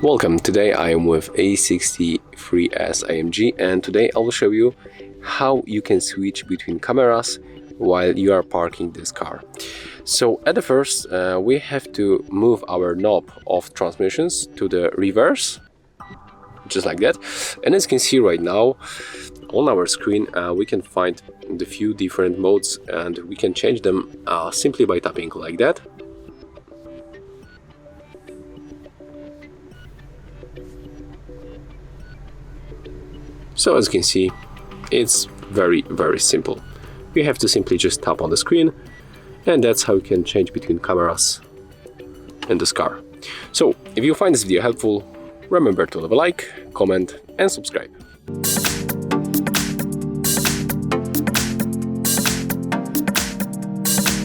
Welcome, today I am with A63 S AMG and today I will show you how you can switch between cameras while you are parking this car. So at the first we have to move our knob of transmissions to the reverse, just like that. And as you can see right now on our screen we can find the few different modes and we can change them simply by tapping like that. So as you can see, it's very simple. You have to simply just tap on the screen, and that's how you can change between cameras in this car. So if you find this video helpful, remember to leave a like, comment and subscribe.